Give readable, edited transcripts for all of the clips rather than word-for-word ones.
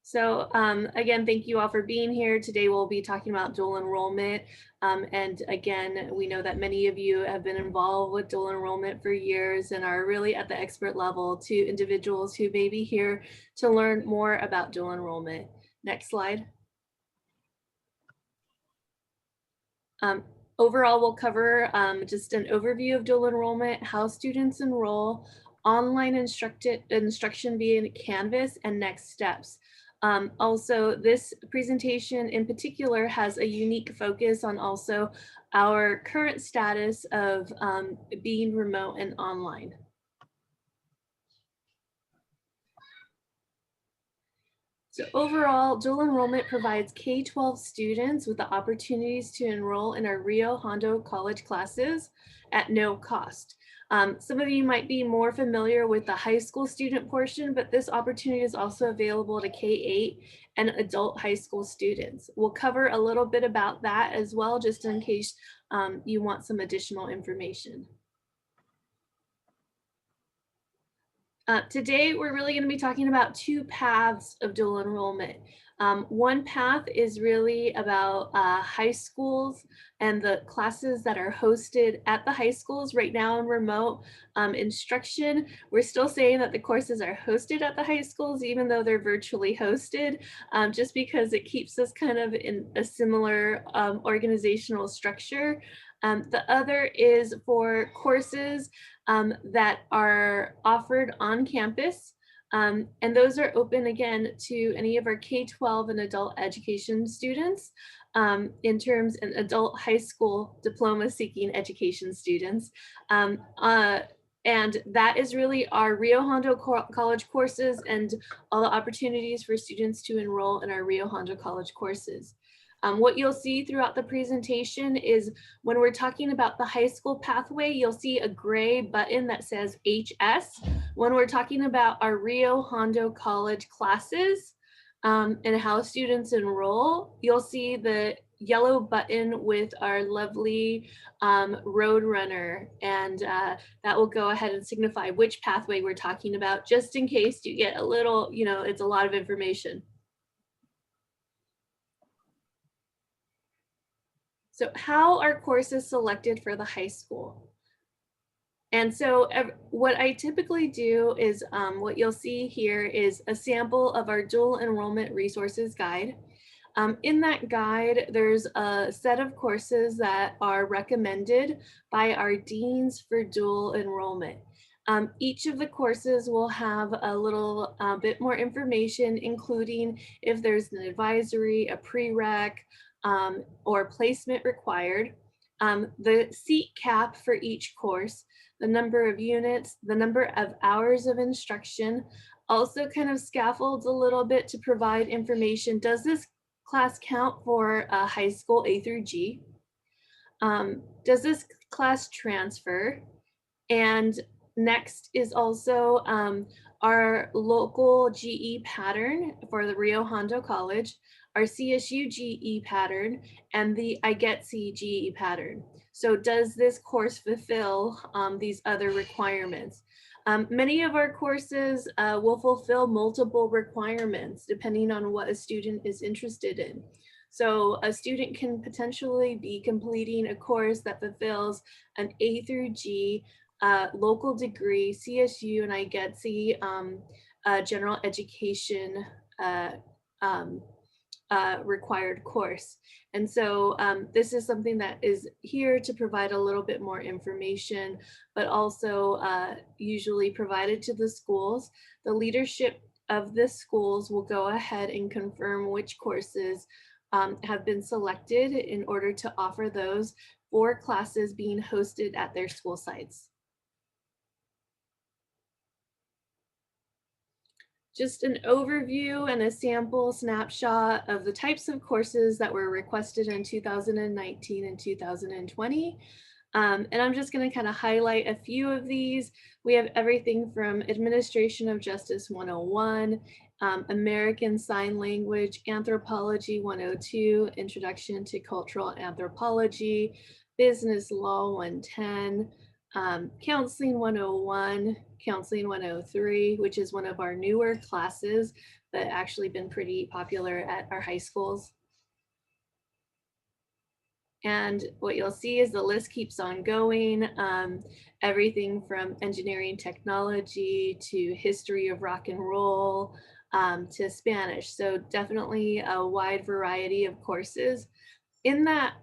So again, thank you all for being here. Today we'll be talking about dual enrollment. And again, we know that many of you have been involved with dual enrollment for years and are really at the expert level to individuals who may be here to learn more about dual enrollment. Next slide. Overall, we'll cover just an overview of dual enrollment, how students enroll, online instruction via Canvas, and next steps. Also, this presentation in particular has a unique focus on also our current status of being remote and online. So overall, dual enrollment provides K-12 students with the opportunities to enroll in our Rio Hondo college classes at no cost. Some of you might be more familiar with the high school student portion, but this opportunity is also available to K-8 and adult high school students. We'll cover a little bit about that as well, just in case you want some additional information. Today, we're really going to be talking about two paths of dual enrollment. One path is really about high schools and the classes that are hosted at the high schools. Right now in remote instruction, we're still saying that the courses are hosted at the high schools, even though they're virtually hosted, just because it keeps us kind of in a similar organizational structure. The other is for courses that are offered on campus. And those are open again to any of our K-12 and adult education students, interns and adult high school diploma seeking education students. And that is really our Rio Hondo College courses and all the opportunities for students to enroll in our Rio Hondo College courses. What you'll see throughout the presentation is when we're talking about the high school pathway, you'll see a gray button that says HS. When we're talking about our Rio Hondo College classes and how students enroll, you'll see the yellow button with our lovely Roadrunner, and that will go ahead and signify which pathway we're talking about, just in case you get a little, it's a lot of information. So how are courses selected for the high school? And so what I typically do is what you'll see here is a sample of our dual enrollment resources guide. In that guide, there's a set of courses that are recommended by our deans for dual enrollment. Each of the courses will have a little bit more information, including if there's an advisory, a prereq, or placement required, the seat cap for each course, the number of units, the number of hours of instruction, also kind of scaffolds a little bit to provide information. Does this class count for high school A through G? Does this class transfer? And next is also our local GE pattern for the Rio Hondo College, our CSU GE pattern, and the I Get C GE pattern. So does this course fulfill these other requirements? Many of our courses will fulfill multiple requirements depending on what a student is interested in. So a student can potentially be completing a course that fulfills an A through G local degree, CSU, and I Get C general education required course. And so this is something that is here to provide a little bit more information, but also usually provided to the schools. The leadership of the schools will go ahead and confirm which courses have been selected in order to offer those for classes being hosted at their school sites. Just an overview and a sample snapshot of the types of courses that were requested in 2019 and 2020. And I'm just going to kind of highlight a few of these. We have everything from Administration of Justice 101, American Sign Language, Anthropology 102, Introduction to Cultural Anthropology, Business Law 110, Counseling 101, Counseling 103, which is one of our newer classes that actually been pretty popular at our high schools. And what you'll see is the list keeps on going. Everything from engineering technology to history of rock and roll to Spanish. So definitely a wide variety of courses. In that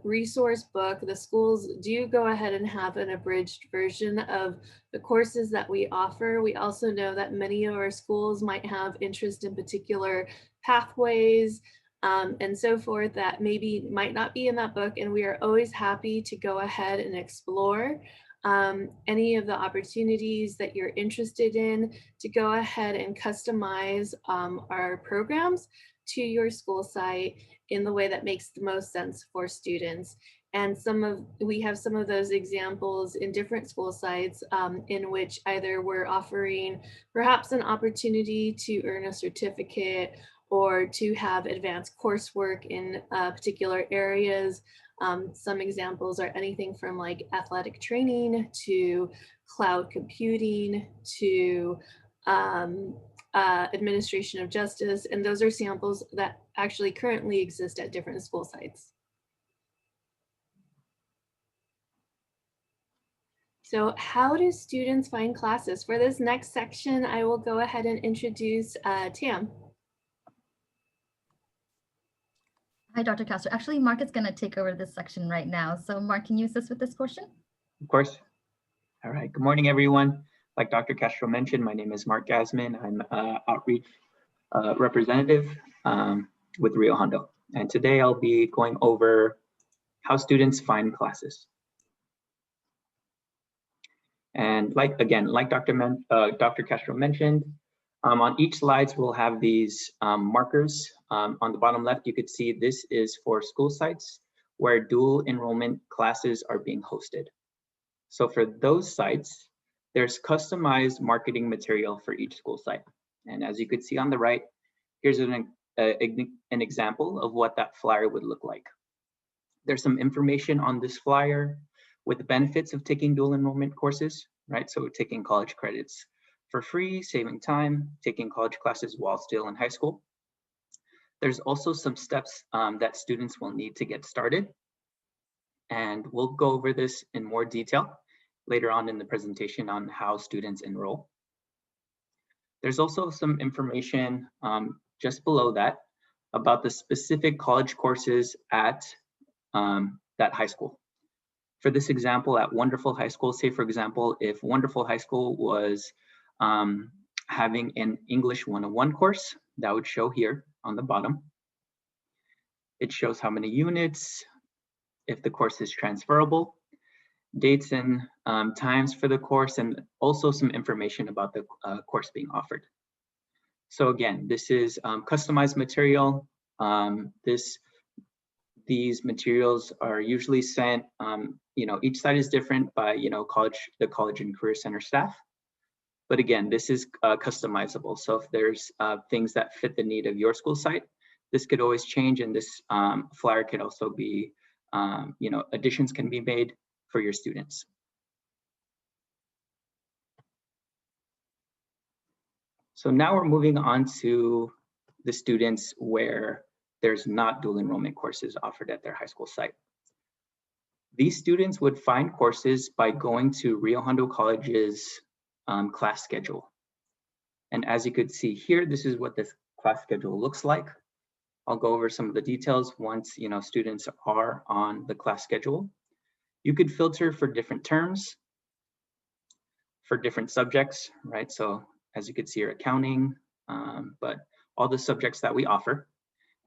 resource book, the schools do go ahead and have an abridged version of the courses that we offer. We also know that many of our schools might have interest in particular pathways and so forth that maybe might not be in that book. And we are always happy to go ahead and explore any of the opportunities that you're interested in to go ahead and customize our programs to your school site in the way that makes the most sense for students. And we have some of those examples in different school sites in which either we're offering perhaps an opportunity to earn a certificate or to have advanced coursework in particular areas. Some examples are anything from like athletic training to cloud computing to administration of justice. And those are samples that actually currently exist at different school sites. So how do students find classes? For this next section, I will go ahead and introduce Tam. Hi, Dr. Castro. Actually, Mark is going to take over this section right now. So Mark, can you assist with this portion? Of course. All right. Good morning, everyone. Like Dr. Castro mentioned, my name is Mark Gasman. I'm outreach representative with Rio Hondo. And today I'll be going over how students find classes. And like Dr. Castro mentioned, on each slides we'll have these markers. On the bottom left, you could see this is for school sites where dual enrollment classes are being hosted. So for those sites, there's customized marketing material for each school site. And as you could see on the right, here's an example of what that flyer would look like. There's some information on this flyer with the benefits of taking dual enrollment courses, right? So taking college credits for free, saving time, taking college classes while still in high school. There's also some steps that students will need to get started. And we'll go over this in more detail later on in the presentation on how students enroll. There's also some information just below that about the specific college courses at that high school. For this example, at Wonderful High School, say for example, if Wonderful High School was having an English 101 course, that would show here on the bottom. It shows how many units, if the course is transferable, dates and times for the course, and also some information about the course being offered. So again, this is customized material. These materials are usually sent, each site is different by, the College and Career Center staff. But again, this is customizable. So if there's things that fit the need of your school site, this could always change, and this flyer could also be, additions can be made for your students. So now we're moving on to the students where there's not dual enrollment courses offered at their high school site. These students would find courses by going to Rio Hondo College's class schedule. And as you could see here, this is what this class schedule looks like. I'll go over some of the details once students are on the class schedule. You could filter for different terms, for different subjects, right? So as you could see here, accounting, but all the subjects that we offer.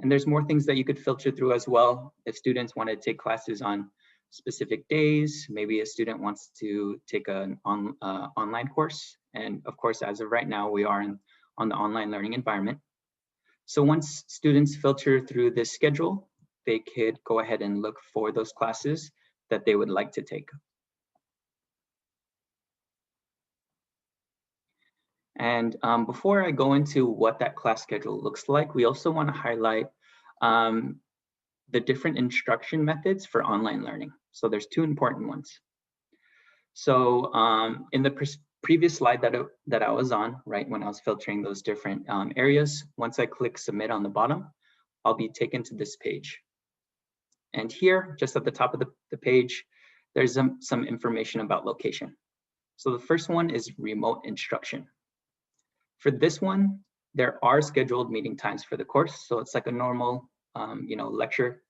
And there's more things that you could filter through as well. If students want to take classes on specific days, maybe a student wants to take an online course. And of course, as of right now, we are on the online learning environment. So once students filter through this schedule, they could go ahead and look for those classes that they would like to take. And before I go into what that class schedule looks like, we also want to highlight the different instruction methods for online learning. So there's two important ones. So in the previous slide that I was on, right, when I was filtering those different areas, once I click submit on the bottom, I'll be taken to this page. And here, just at the top of the page, there's some information about location. So the first one is remote instruction. For this one, there are scheduled meeting times for the course. So it's like a normal lecture.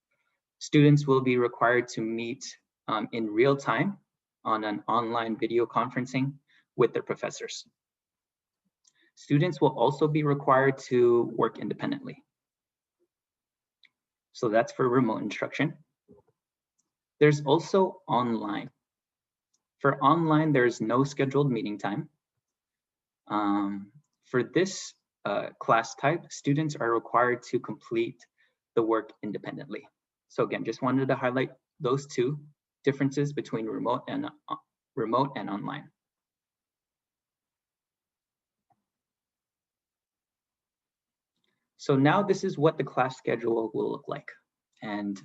Students will be required to meet in real time on an online video conferencing with their professors. Students will also be required to work independently. So that's for remote instruction. There's also online. For online, there's no scheduled meeting time. For this class type, students are required to complete the work independently. So again, just wanted to highlight those two differences between remote and online. So now this is what the class schedule will look like. And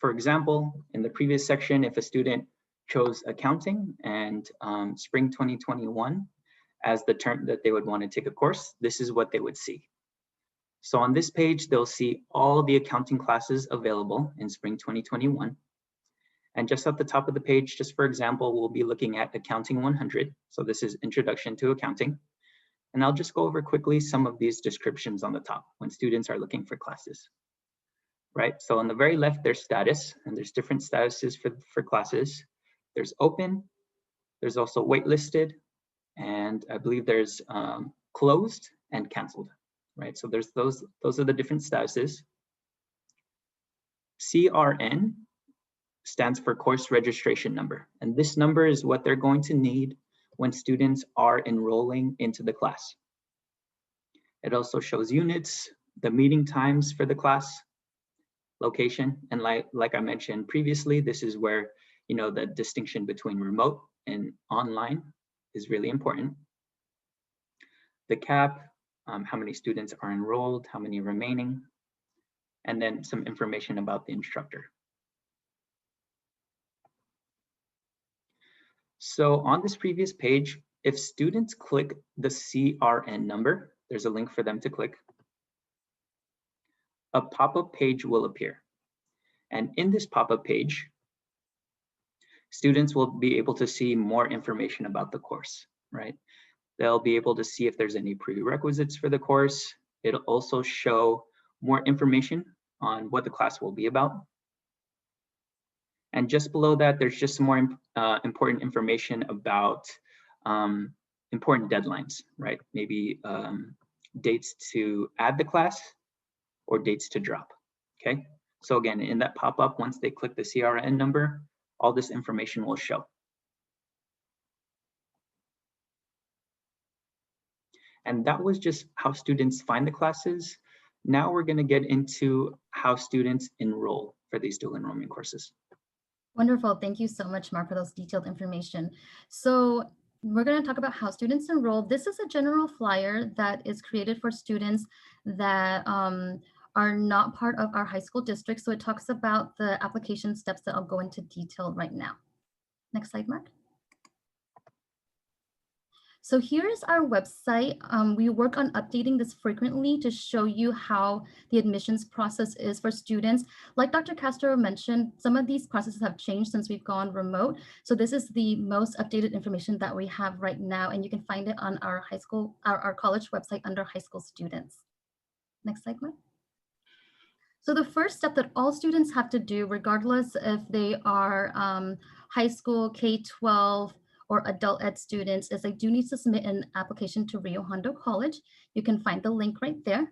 for example, in the previous section, if a student chose accounting and spring 2021 as the term that they would want to take a course, this is what they would see. So on this page, they'll see all the accounting classes available in spring 2021. And just at the top of the page, just for example, we'll be looking at Accounting 100. So this is Introduction to Accounting. And I'll just go over quickly some of these descriptions on the top when students are looking for classes, right? So on the very left, there's status, and there's different statuses for classes. There's open, there's also waitlisted, and I believe there's closed and canceled, right? So there's those are the different statuses. CRN stands for course registration number, and this number is what they're going to need when students are enrolling into the class. It also shows units, the meeting times for the class, location, and like I mentioned previously, this is where the distinction between remote and online is really important. The cap, how many students are enrolled, how many remaining, and then some information about the instructor. So on this previous page, if students click the CRN number, there's a link for them to click, a pop-up page will appear. And in this pop-up page, students will be able to see more information about the course, right? They'll be able to see if there's any prerequisites for the course. It'll also show more information on what the class will be about. And just below that, there's just some more important information about important deadlines, right? Maybe dates to add the class or dates to drop, okay? So again, in that pop-up, once they click the CRN number, all this information will show. And that was just how students find the classes. Now we're going to get into how students enroll for these dual enrollment courses. Wonderful. Thank you so much, Mark, for those detailed information. So we're going to talk about how students enroll. This is a general flyer that is created for students that are not part of our high school district. So it talks about the application steps that I'll go into detail right now. Next slide, Mark. So here's our website. We work on updating this frequently to show you how the admissions process is for students. Like Dr. Castro mentioned, some of these processes have changed since we've gone remote. So this is the most updated information that we have right now, and you can find it on our high school, our college website under high school students. Next slide, Mark. So the first step that all students have to do, regardless if they are high school, K-12, or adult ed students, is they do need to submit an application to Rio Hondo College. You can find the link right there.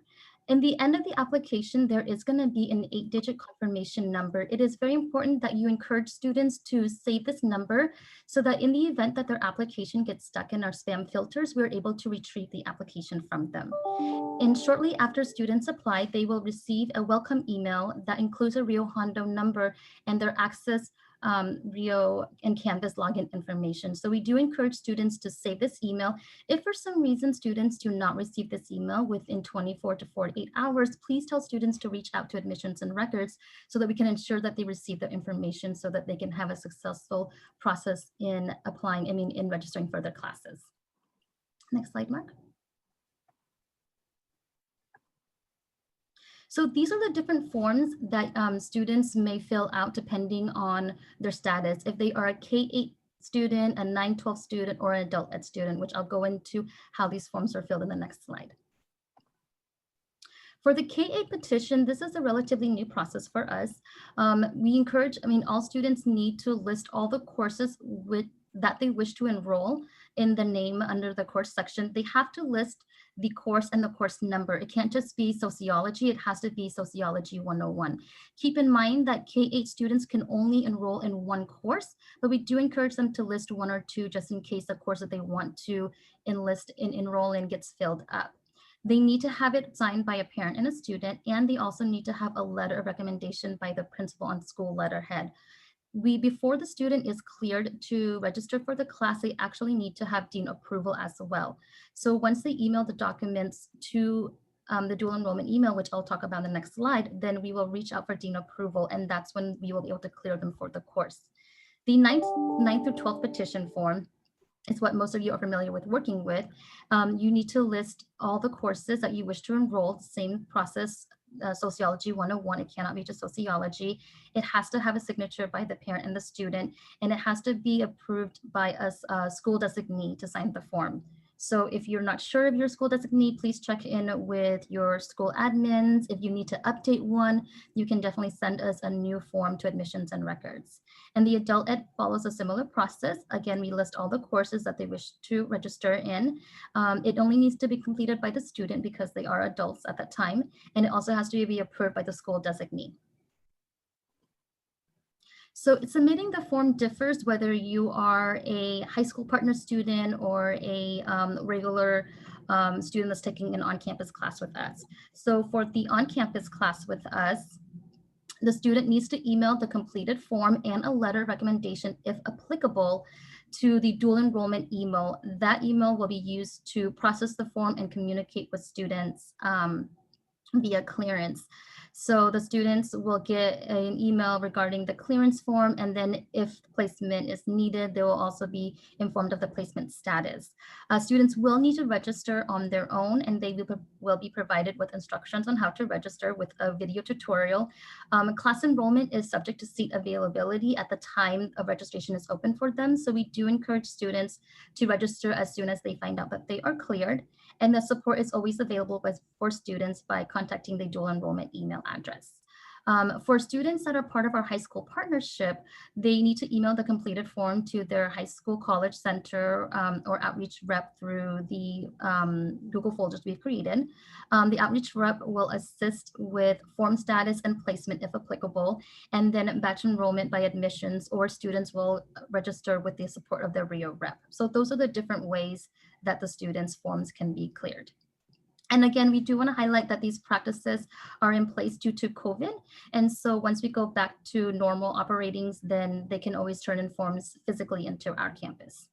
In the end of the application, there is going to be an 8-digit confirmation number. It is very important that you encourage students to save this number so that in the event that their application gets stuck in our spam filters, we're able to retrieve the application from them. And shortly after students apply, they will receive a welcome email that includes a Rio Hondo number and their access Rio and Canvas login information. So we do encourage students to save this email. If for some reason students do not receive this email within 24 to 48 hours, please tell students to reach out to admissions and records so that we can ensure that they receive the information so that they can have a successful process in applying, in registering for their classes. Next slide, Mark. So these are the different forms that students may fill out depending on their status. If they are a K-8 student, a 9-12 student, or an adult ed student, which I'll go into how these forms are filled in the next slide. For the K-8 petition, this is a relatively new process for us. We encourage, all students need to list all the courses that they wish to enroll in the name under the course section. They have to list the course and the course number. It can't just be sociology, it has to be Sociology 101. Keep in mind that K-8 students can only enroll in one course, but we do encourage them to list one or two just in case the course that they want to enroll in gets filled up. They need to have it signed by a parent and a student, and they also need to have a letter of recommendation by the principal on school letterhead. Before the student is cleared to register for the class, they actually need to have dean approval as well. So once they email the documents to the dual enrollment email, which I'll talk about in the next slide, then we will reach out for dean approval, and that's when we will be able to clear them for the course. The 9th through 12th petition form is what most of you are familiar with working with. You need to list all the courses that you wish to enroll, same process, Sociology 101, it cannot be just sociology. It has to have a signature by the parent and the student, and it has to be approved by a school designee to sign the form. So if you're not sure of your school designee, please check in with your school admins. If you need to update one, you can definitely send us a new form to admissions and records. And the adult ed follows a similar process. Again, we list all the courses that they wish to register in. It only needs to be completed by the student because they are adults at that time. And it also has to be approved by the school designee. So submitting the form differs whether you are a high school partner student or a regular student that's taking an on-campus class with us. So for the on-campus class with us, the student needs to email the completed form and a letter of recommendation, if applicable, to the dual enrollment email. That email will be used to process the form and communicate with students via clearance. So the students will get an email regarding the clearance form, and then if placement is needed, they will also be informed of the placement status. Students will need to register on their own, and they will be provided with instructions on how to register with a video tutorial. Class enrollment is subject to seat availability at the time of registration is open for them. So we do encourage students to register as soon as they find out that they are cleared. And the support is always available for students by contacting the dual enrollment email address. For students that are part of our high school partnership, they need to email the completed form to their high school college center or outreach rep through the Google folders we've created. The outreach rep will assist with form status and placement if applicable, and then batch enrollment by admissions, or students will register with the support of their Rio rep. So those are the different ways that the students' forms can be cleared. And again, we do want to highlight that these practices are in place due to COVID. And so once we go back to normal operatings, then they can always turn in forms physically into our campus.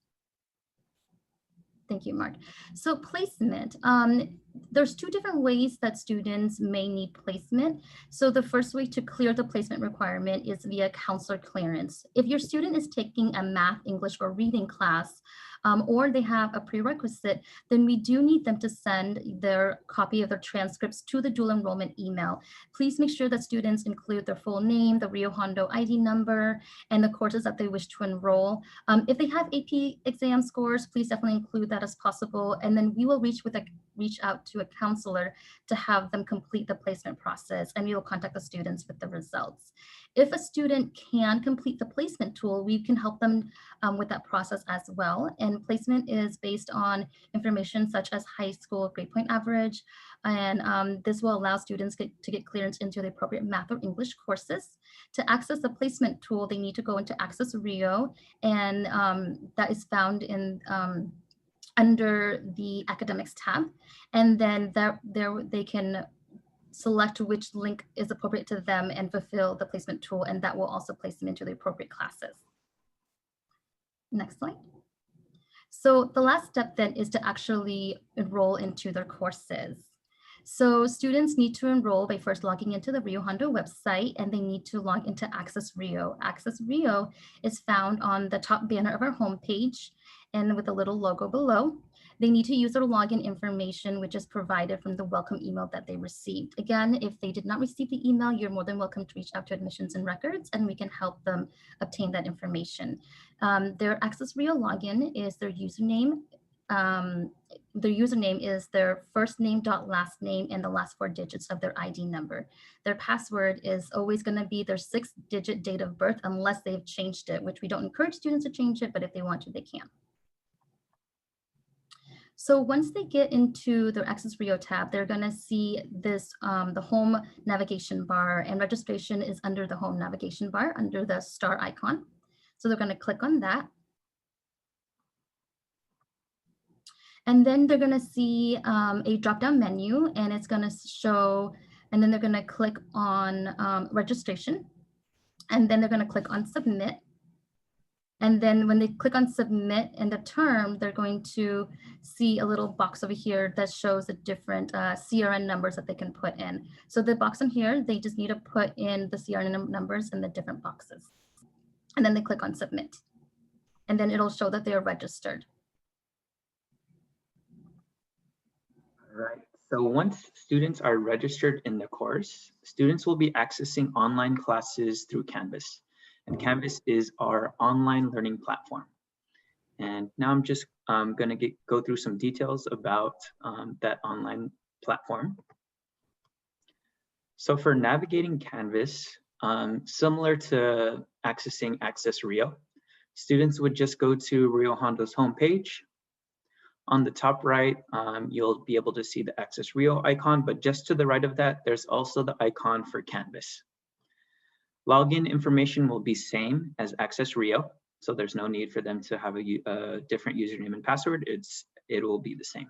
Thank you, Mark. So placement, there's two different ways that students may need placement. So the first way to clear the placement requirement is via counselor clearance. If your student is taking a math, English, or reading class, or they have a prerequisite, then we do need them to send their copy of their transcripts to the dual enrollment email. Please make sure that students include their full name, the Rio Hondo ID number, and the courses that they wish to enroll. If they have AP exam scores, please definitely include that as possible. And then we will reach out to a counselor to have them complete the placement process, and we will contact the students with the results. If a student can complete the placement tool, we can help them with that process as well. And placement is based on information such as high school grade point average. And this will allow students to get clearance into the appropriate math or English courses. To access the placement tool, they need to go into Access Rio, and that is found in under the academics tab. And then there they can select which link is appropriate to them and fulfill the placement tool, and that will also place them into the appropriate classes. Next slide. So the last step then is to actually enroll into their courses. So students need to enroll by first logging into the Rio Hondo website, and they need to log into Access Rio. Access Rio is found on the top banner of our homepage and with a little logo below. they need to use their login information, which is provided from the welcome email that they received. Again, if they did not receive the email, you're more than welcome to reach out to Admissions and Records, and we can help them obtain that information. Their Access Rio login is their username. Their username is their first name dot last name and the last 4 digits of their ID number. Their password is always going to be their 6-digit date of birth unless they've changed it, which we don't encourage students to change it, but if they want to, they can. So once they get into their Access Rio tab, they're going to see this, the home navigation bar, and registration is under the home navigation bar under the star icon. So they're going to click on that. And then they're going to see a drop-down menu, and it's going to show, and then they're going to click on registration, and then they're going to click on submit. And then when they click on submit in the term, they're going to see a little box over here that shows the different CRN numbers that they can put in. So the box in here, they just need to put in the CRN numbers in the different boxes. And then they click on submit. And then it'll show that they are registered. All right. So once students are registered in the course, students will be accessing online classes through Canvas. And Canvas is our online learning platform. And now I'm just going to go through some details about that online platform. So for navigating Canvas, similar to accessing Access Rio, students would just go to Rio Hondo's homepage. On the top right, you'll be able to see the Access Rio icon, but just to the right of that, there's also the icon for Canvas. Login information will be same as Access Rio, so there's no need for them to have a different username and password. It will be the same.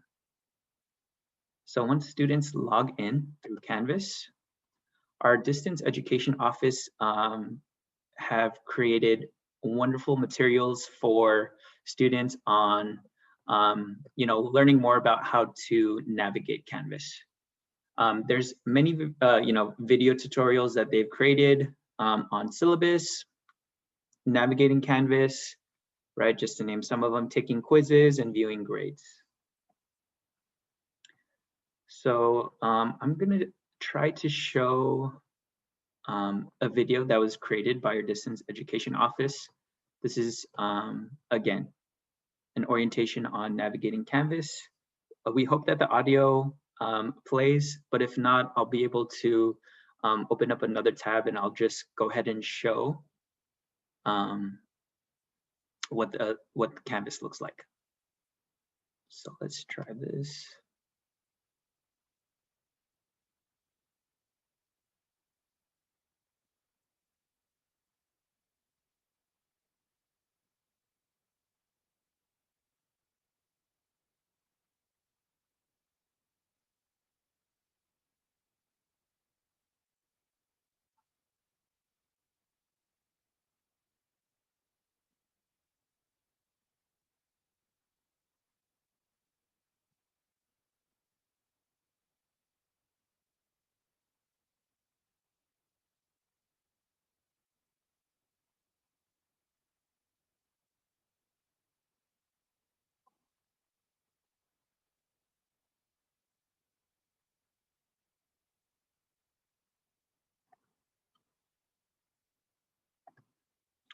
So once students log in through Canvas, our distance education office have created wonderful materials for students on learning more about how to navigate Canvas. There's many video tutorials that they've created on syllabus, navigating Canvas, right? Just to name some of them, taking quizzes and viewing grades. So I'm gonna try to show a video that was created by our distance education office. This is, again, an orientation on navigating Canvas. We hope that the audio plays, but if not, I'll be able to open up another tab and I'll just go ahead and show what the Canvas looks like. So let's try this.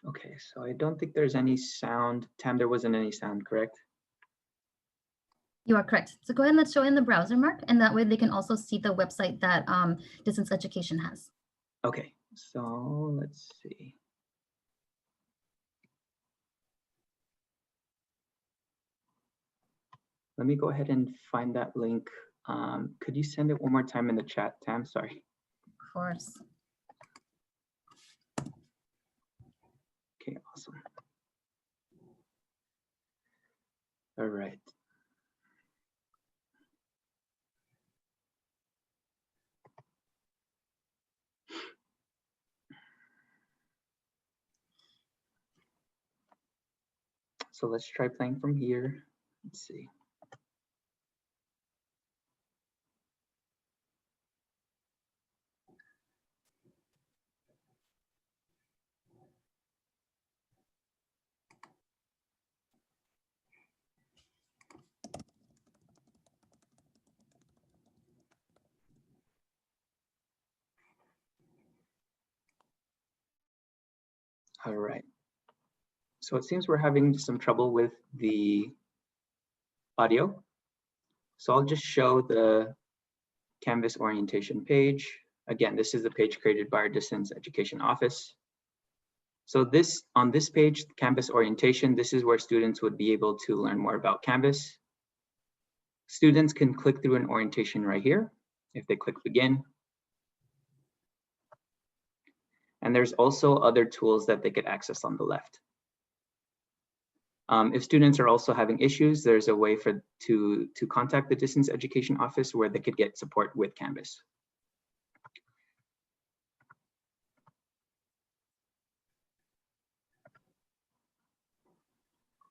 Okay, so I don't think there's any sound. Tam, there wasn't any sound, correct? You are correct. So go ahead and let's show in the browser, Mark, and that way they can also see the website that distance education has. Okay, so let's see. Let me go ahead and find that link. Could you send it one more time in the chat, Tam? Sorry. Of course. Okay, awesome. All right. So let's try playing from here. Let's see. All right. So it seems we're having some trouble with the audio. So I'll just show the Canvas orientation page. Again, this is the page created by our Distance Education Office. So on this page, Canvas orientation, this is where students would be able to learn more about Canvas. Students can click through an orientation right here if they click begin. And there's also other tools that they could access on the left. If students are also having issues, there's a way to contact the Distance Education Office where they could get support with Canvas.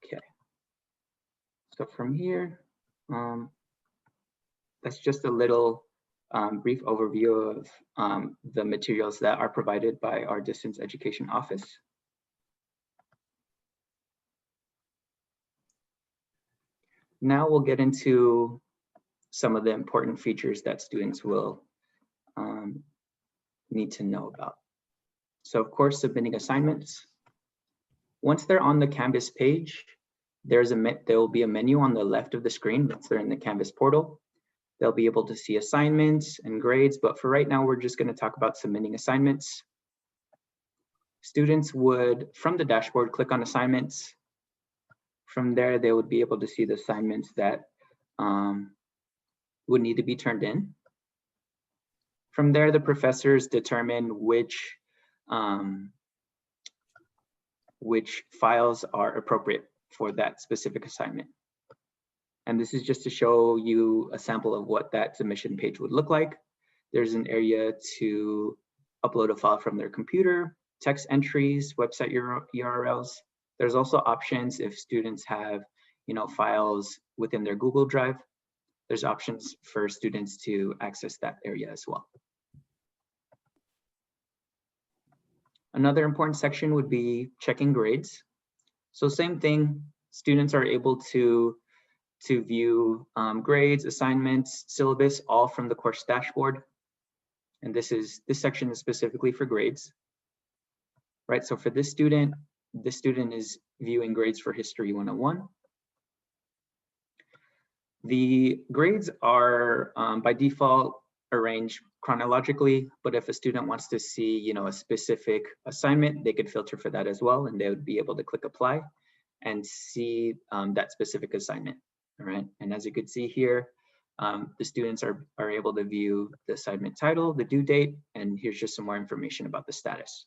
Okay, so from here, that's just a little brief overview of the materials that are provided by our Distance Education Office. Now we'll get into some of the important features that students will need to know about. So of course, submitting assignments. Once they're on the Canvas page, there will be a menu on the left of the screen once they're in the Canvas portal. They'll be able to see assignments and grades, but for right now, we're just going to talk about submitting assignments. Students would, from the dashboard, click on assignments. From there, they would be able to see the assignments that would need to be turned in. From there, the professors determine which files are appropriate for that specific assignment. And this is just to show you a sample of what that submission page would look like. There's an area to upload a file from their computer, text entries, website URLs. There's also options if students have, files within their Google Drive. There's options for students to access that area as well. Another important section would be checking grades. So same thing, students are able to view grades, assignments, syllabus, all from the course dashboard. And this section is specifically for grades, right? So for this student is viewing grades for History 101. The grades are by default arranged chronologically, but if a student wants to see, a specific assignment, they could filter for that as well, and they would be able to click apply and see that specific assignment. All right, and as you can see here, the students are able to view the assignment title, the due date, and here's just some more information about the status.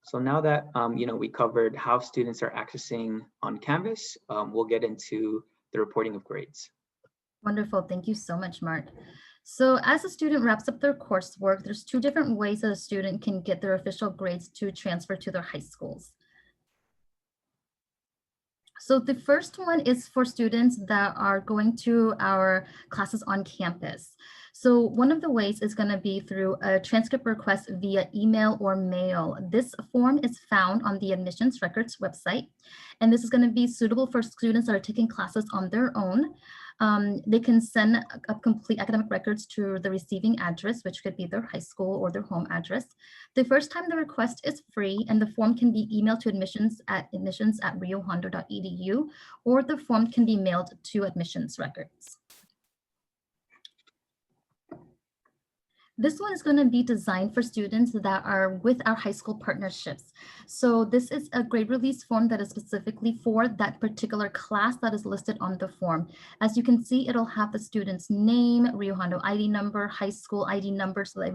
So now that we covered how students are accessing on Canvas, we'll get into the reporting of grades. Wonderful, thank you so much, Mark. So as a student wraps up their coursework, there's two different ways that a student can get their official grades to transfer to their high schools. So the first one is for students that are going to our classes on campus. So one of the ways is going to be through a transcript request via email or mail. This form is found on the admissions records website, and this is going to be suitable for students that are taking classes on their own. They can send up complete academic records to the receiving address, which could be their high school or their home address. The first time the request is free, and the form can be emailed to admissions@riohondo.edu, or the form can be mailed to admissions records. This one is going to be designed for students that are with our high school partnerships. So this is a grade release form that is specifically for that particular class that is listed on the form. As you can see, it'll have the student's name, Rio Hondo ID number, high school ID number, so that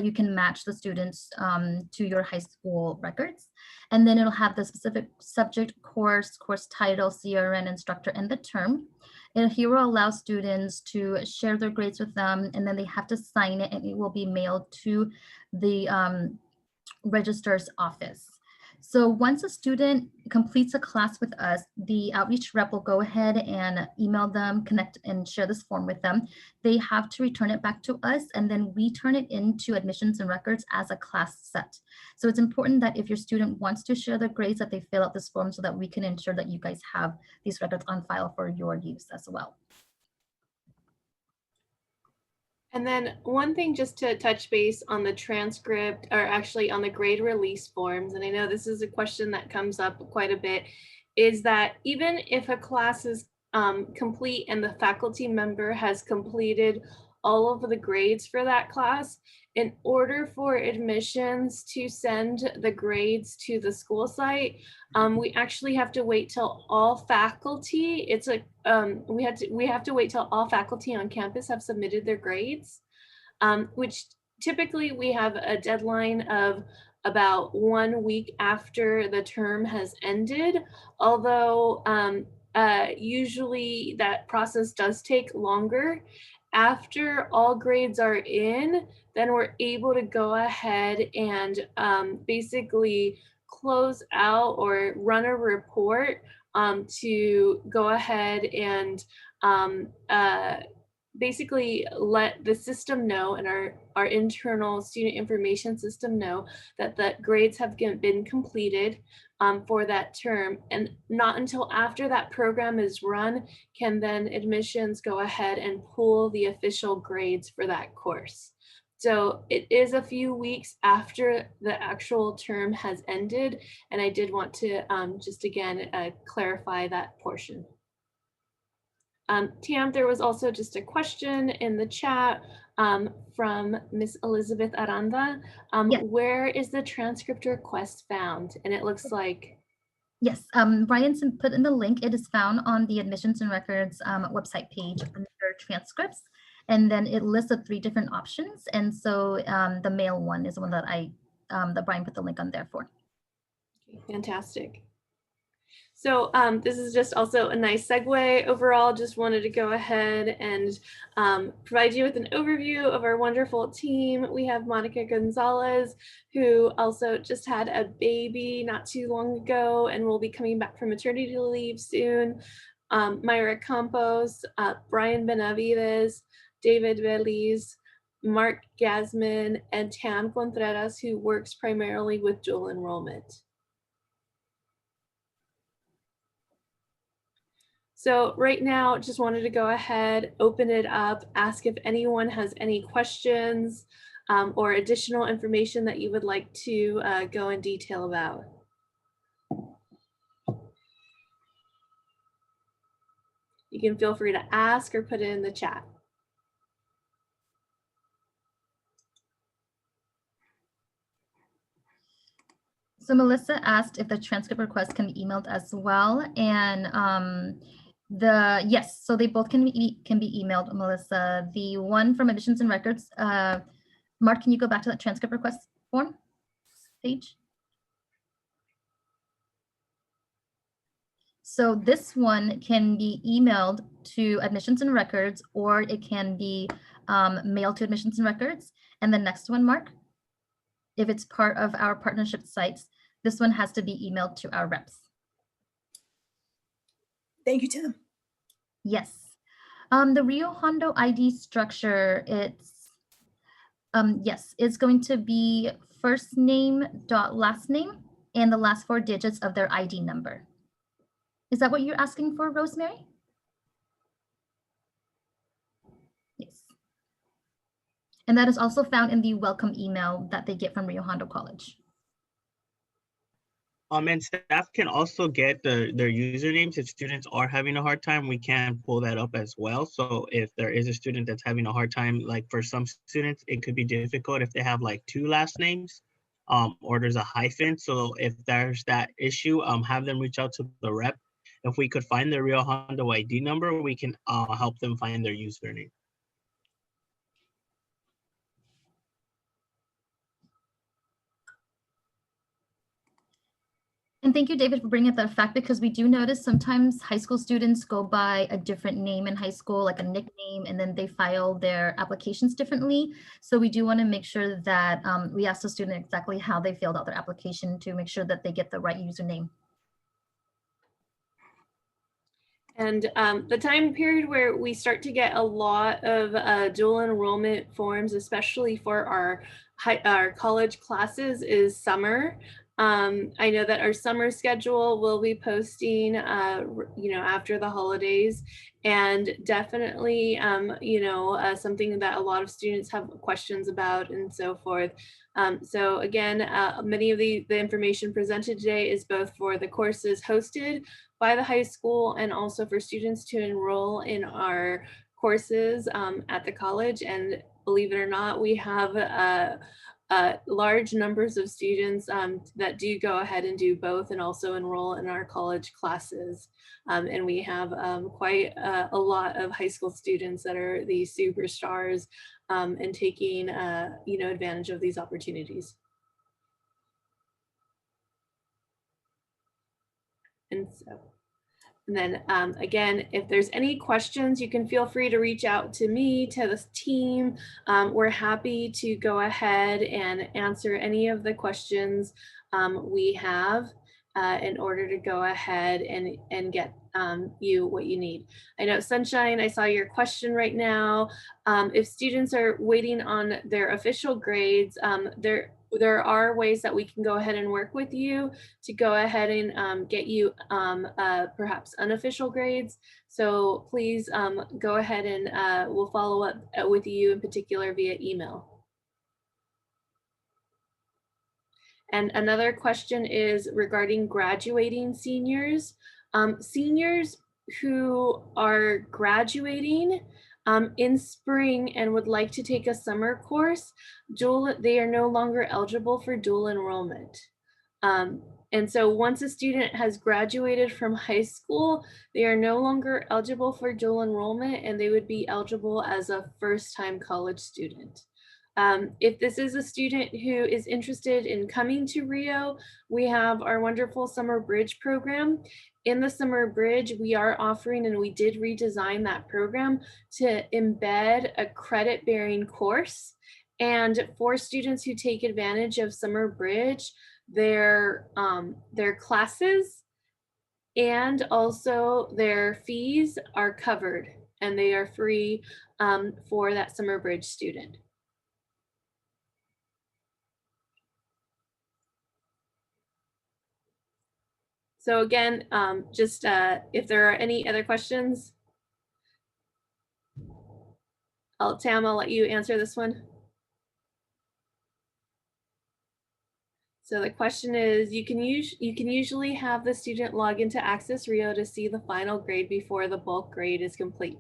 you can match the students to your high school records. And then it'll have the specific subject, course title, CRN, instructor, and the term. And here will allow students to share their grades with them, and then they have to sign it, and it will be mailed to the registrar's office. So once a student completes a class with us, the outreach rep will go ahead and email them, connect, and share this form with them. They have to return it back to us, and then we turn it into admissions and records as a class set. So it's important that if your student wants to share their grades, that they fill out this form so that we can ensure that you guys have these records on file for your use as well. And then one thing just to touch base on the transcript, or actually on the grade release forms, and I know this is a question that comes up quite a bit, is that even if a class is complete and the faculty member has completed all of the grades for that class, in order for admissions to send the grades to the school site, we actually have to wait till all faculty, it's a, we have to wait till all faculty on campus have submitted their grades, which typically we have a deadline of about 1 week after the term has ended, although usually that process does take longer. After all grades are in, then we're able to go ahead and basically close out or run a report to go ahead and basically let the system know, and our internal student information system know that the grades have been completed for that term. And not until after that program is run can then admissions go ahead and pull the official grades for that course. So it is a few weeks after the actual term has ended. And I did want to just again clarify that portion. Tam, there was also just a question in the chat from Miss Elizabeth Aranda. Yes. Where is the transcript request found? And it looks like. Yes, Brianson put in the link. It is found on the Admissions and Records website page under transcripts. And then it lists the 3 different options. And so the mail one is the one that that Brian put the link on there for. Okay, fantastic. So this is just also a nice segue overall. Just wanted to go ahead and provide you with an overview of our wonderful team. We have Monica Gonzalez, who also just had a baby not too long ago and will be coming back from maternity leave soon. Myra Campos, Brian Benavides, David Belize, Mark Gasman, and Tam Contreras, who works primarily with dual enrollment. So right now, just wanted to go ahead, open it up, ask if anyone has any questions or additional information that you would like to go in detail about. You can feel free to ask or put it in the chat. So Melissa asked if the transcript request can be emailed as well, and yes, so they both can be emailed, Melissa. The one from Admissions and Records, Mark, can you go back to that transcript request form page? So this one can be emailed to Admissions and Records, or it can be mailed to Admissions and Records. And the next one, Mark, if it's part of our partnership sites, this one has to be emailed to our reps. Thank you, Tim. Yes. The Rio Hondo ID structure, it's going to be first name dot last name and the last 4 digits of their ID number. Is that what you're asking for, Rosemary? Yes. And that is also found in the welcome email that they get from Rio Hondo College. And staff can also get their usernames. If students are having a hard time, we can pull that up as well. So if there is a student that's having a hard time, like for some students, it could be difficult if they have like 2 last names or there's a hyphen. So if there's that issue, have them reach out to the rep. If we could find the Rio Hondo ID number, we can help them find their username. And thank you, David, for bringing up that fact, because we do notice sometimes high school students go by a different name in high school, like a nickname, and then they file their applications differently. So we do want to make sure that we ask the student exactly how they filled out their application to make sure that they get the right username. And the time period where we start to get a lot of dual enrollment forms, especially for our college classes, is summer. I know that our summer schedule will be posting, after the holidays, and definitely, something that a lot of students have questions about and so forth. So again, many of the information presented today is both for the courses hosted by the high school and also for students to enroll in our courses at the college. And believe it or not, we have large numbers of students that do go ahead and do both and also enroll in our college classes. And we have quite a lot of high school students that are the superstars and taking advantage of these opportunities. And so, and then again, if there's any questions, you can feel free to reach out to me, to the team. We're happy to go ahead and answer any of the questions we have in order to go ahead and get you what you need. I know, Sunshine, I saw your question right now. If students are waiting on their official grades, there are ways that we can go ahead and work with you to go ahead and get you perhaps unofficial grades. So please go ahead and we'll follow up with you in particular via email. And another question is regarding graduating seniors. Seniors who are graduating in spring and would like to take a summer course, they are no longer eligible for dual enrollment. And so once a student has graduated from high school, they are no longer eligible for dual enrollment and they would be eligible as a first-time college student. If this is a student who is interested in coming to Rio, we have our wonderful Summer Bridge program. In the Summer Bridge, we are offering, and we did redesign that program to embed a credit-bearing course. And for students who take advantage of Summer Bridge, their classes and also their fees are covered and they are free for that Summer Bridge student. So again, just if there are any other questions, Tam, I'll let you answer this one. So the question is, you can usually have the student log into Access Rio to see the final grade before the bulk grade is complete.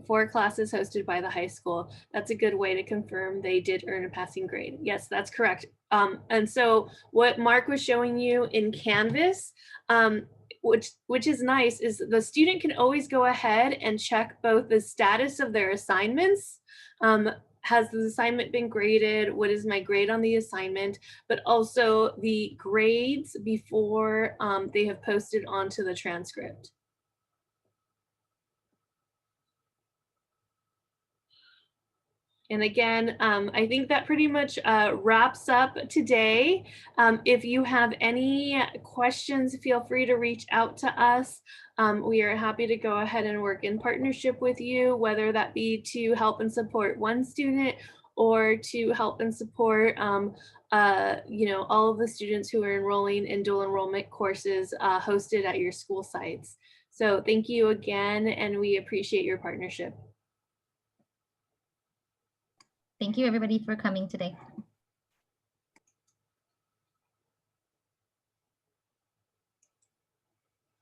For classes hosted by the high school, that's a good way to confirm they did earn a passing grade. Yes, that's correct. And so what Mark was showing you in Canvas, which is nice, is the student can always go ahead and check both the status of their assignments. Has the assignment been graded? What is my grade on the assignment? But also the grades before they have posted onto the transcript. And again, I think that pretty much wraps up today. If you have any questions, feel free to reach out to us. We are happy to go ahead and work in partnership with you, whether that be to help and support one student or to help and support all of the students who are enrolling in dual enrollment courses hosted at your school sites. So thank you again, and we appreciate your partnership. Thank you everybody for coming today.